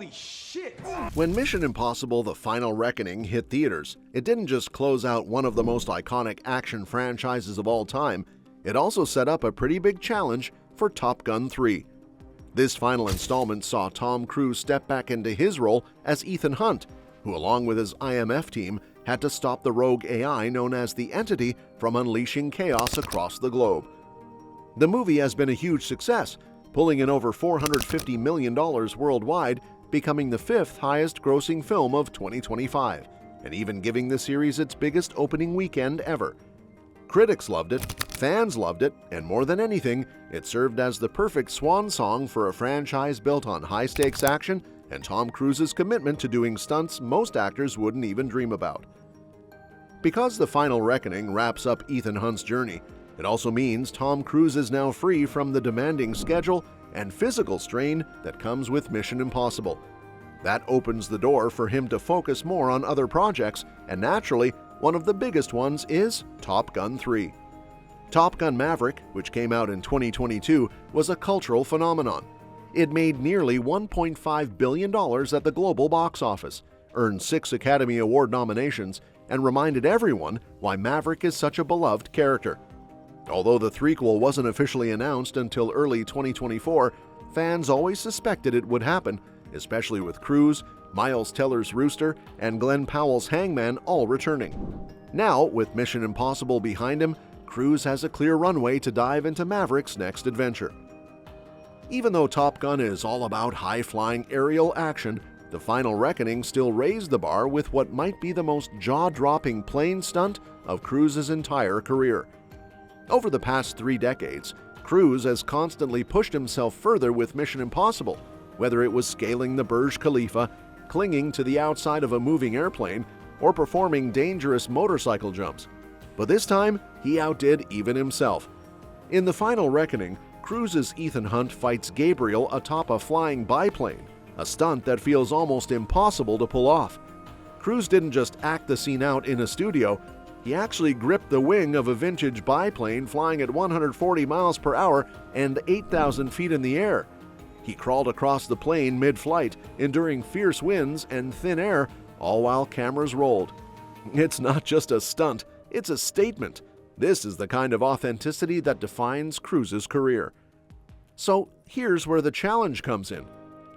Holy shit! When Mission Impossible: The Final Reckoning hit theaters, it didn't just close out one of the most iconic action franchises of all time, it also set up a pretty big challenge for Top Gun 3. This final installment saw Tom Cruise step back into his role as Ethan Hunt, who along with his IMF team had to stop the rogue AI known as the Entity from unleashing chaos across the globe. The movie has been a huge success, pulling in over $450 million worldwide, becoming the fifth highest-grossing film of 2025, and even giving the series its biggest opening weekend ever. Critics loved it, fans loved it, and more than anything, it served as the perfect swan song for a franchise built on high-stakes action and Tom Cruise's commitment to doing stunts most actors wouldn't even dream about. Because The Final Reckoning wraps up Ethan Hunt's journey, it also means Tom Cruise is now free from the demanding schedule and physical strain that comes with Mission Impossible. That opens the door for him to focus more on other projects, and naturally, one of the biggest ones is Top Gun 3. Top Gun Maverick, which came out in 2022, was a cultural phenomenon. It made nearly $1.5 billion at the global box office, earned 6 Academy Award nominations, and reminded everyone why Maverick is such a beloved character. Although the threequel wasn't officially announced until early 2024, fans always suspected it would happen, especially with Cruise, Miles Teller's Rooster, and Glenn Powell's Hangman all returning. Now, with Mission Impossible behind him, Cruise has a clear runway to dive into Maverick's next adventure. Even though Top Gun is all about high-flying aerial action, The Final Reckoning still raised the bar with what might be the most jaw-dropping plane stunt of Cruise's entire career. Over the past 3 decades, Cruise has constantly pushed himself further with Mission Impossible, whether it was scaling the Burj Khalifa, clinging to the outside of a moving airplane, or performing dangerous motorcycle jumps. But this time, he outdid even himself. In The Final Reckoning, Cruise's Ethan Hunt fights Gabriel atop a flying biplane, a stunt that feels almost impossible to pull off. Cruise didn't just act the scene out in a studio, he actually gripped the wing of a vintage biplane flying at 140 miles per hour and 8,000 feet in the air. He crawled across the plane mid-flight, enduring fierce winds and thin air, all while cameras rolled. It's not just a stunt, it's a statement. This is the kind of authenticity that defines Cruise's career. So here's where the challenge comes in.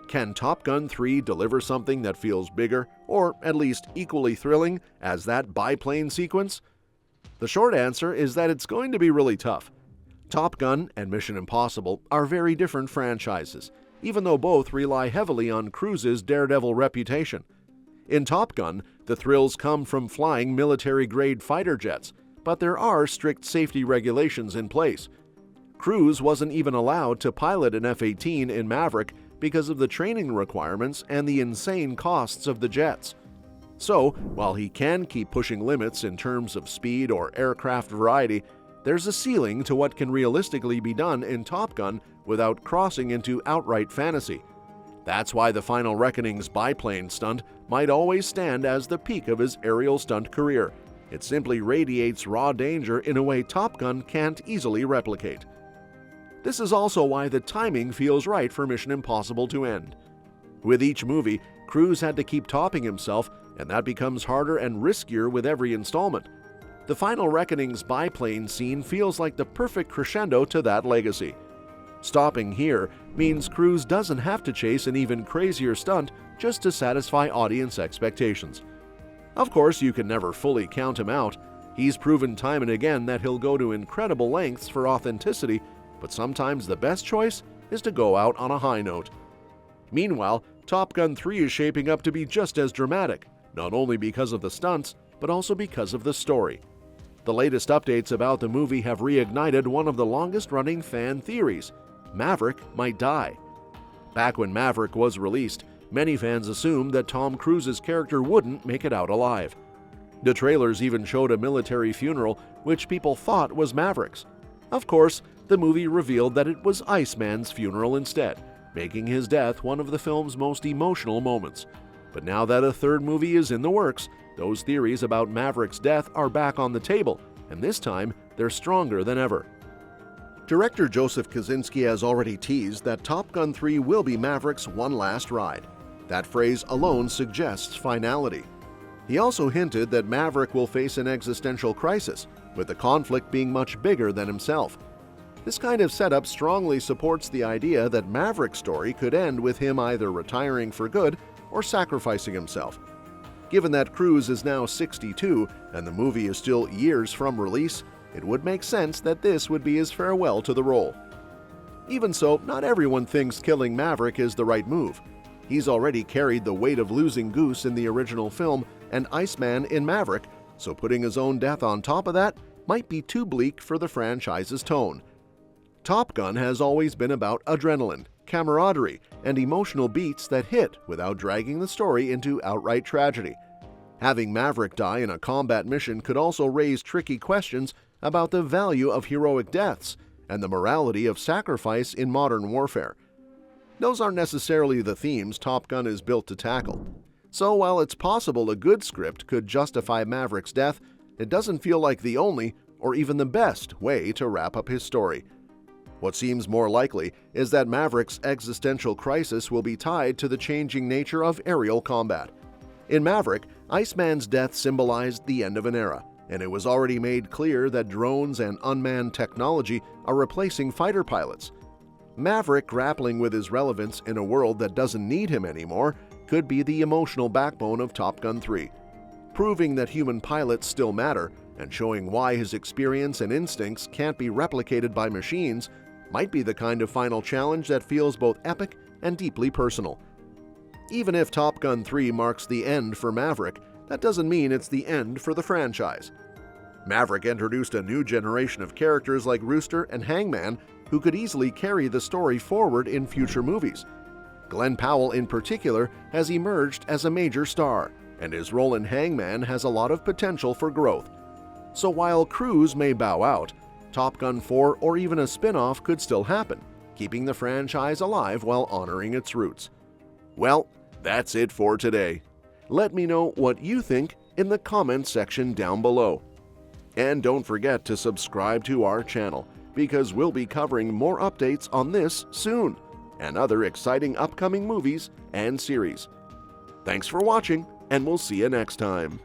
Can Top Gun 3 deliver something that feels bigger, or at least equally thrilling, as that biplane sequence? The short answer is that it's going to be really tough. Top Gun and Mission Impossible are very different franchises, even though both rely heavily on Cruise's daredevil reputation. In Top Gun, the thrills come from flying military-grade fighter jets, but there are strict safety regulations in place. Cruise wasn't even allowed to pilot an F-18 in Maverick because of the training requirements and the insane costs of the jets. So, while he can keep pushing limits in terms of speed or aircraft variety, there's a ceiling to what can realistically be done in Top Gun without crossing into outright fantasy. That's why The Final Reckoning's biplane stunt might always stand as the peak of his aerial stunt career. It simply radiates raw danger in a way Top Gun can't easily replicate. This is also why the timing feels right for Mission Impossible to end. With each movie, Cruise had to keep topping himself, and that becomes harder and riskier with every installment. The Final Reckoning's biplane scene feels like the perfect crescendo to that legacy. Stopping here means Cruise doesn't have to chase an even crazier stunt just to satisfy audience expectations. Of course, you can never fully count him out. He's proven time and again that he'll go to incredible lengths for authenticity, but sometimes the best choice is to go out on a high note. Meanwhile, Top Gun 3 is shaping up to be just as dramatic, not only because of the stunts, but also because of the story. The latest updates about the movie have reignited one of the longest-running fan theories: Maverick might die. Back when Maverick was released, many fans assumed that Tom Cruise's character wouldn't make it out alive. The trailers even showed a military funeral, which people thought was Maverick's. Of course, the movie revealed that it was Iceman's funeral instead, making his death one of the film's most emotional moments. But now that a third movie is in the works, those theories about Maverick's death are back on the table, and this time they're stronger than ever. Director Joseph Kosinski has already teased that Top Gun 3 will be Maverick's one last ride. That phrase alone suggests finality. He also hinted that Maverick will face an existential crisis, with the conflict being much bigger than himself. This kind of setup strongly supports the idea that Maverick's story could end with him either retiring for good or sacrificing himself. Given that Cruise is now 62 and the movie is still years from release, it would make sense that this would be his farewell to the role. Even so, not everyone thinks killing Maverick is the right move. He's already carried the weight of losing Goose in the original film and Iceman in Maverick, so putting his own death on top of that might be too bleak for the franchise's tone. Top Gun has always been about adrenaline, camaraderie, and emotional beats that hit without dragging the story into outright tragedy. Having Maverick die in a combat mission could also raise tricky questions about the value of heroic deaths and the morality of sacrifice in modern warfare. Those aren't necessarily the themes Top Gun is built to tackle. So while it's possible a good script could justify Maverick's death, it doesn't feel like the only, or even the best, way to wrap up his story. What seems more likely is that Maverick's existential crisis will be tied to the changing nature of aerial combat. In Maverick, Iceman's death symbolized the end of an era, and it was already made clear that drones and unmanned technology are replacing fighter pilots. Maverick grappling with his relevance in a world that doesn't need him anymore could be the emotional backbone of Top Gun 3, proving that human pilots still matter and showing why his experience and instincts can't be replicated by machines might be the kind of final challenge that feels both epic and deeply personal. Even if Top Gun 3 marks the end for Maverick, that doesn't mean it's the end for the franchise. Maverick introduced a new generation of characters like Rooster and Hangman who could easily carry the story forward in future movies. Glenn Powell in particular has emerged as a major star, and his role in Hangman has a lot of potential for growth. So while Cruise may bow out, Top Gun 4 or even a spin-off could still happen, keeping the franchise alive while honoring its roots. Well, that's it for today. Let me know what you think in the comments section down below. And don't forget to subscribe to our channel, because we'll be covering more updates on this soon, and other exciting upcoming movies and series. Thanks for watching, and we'll see you next time.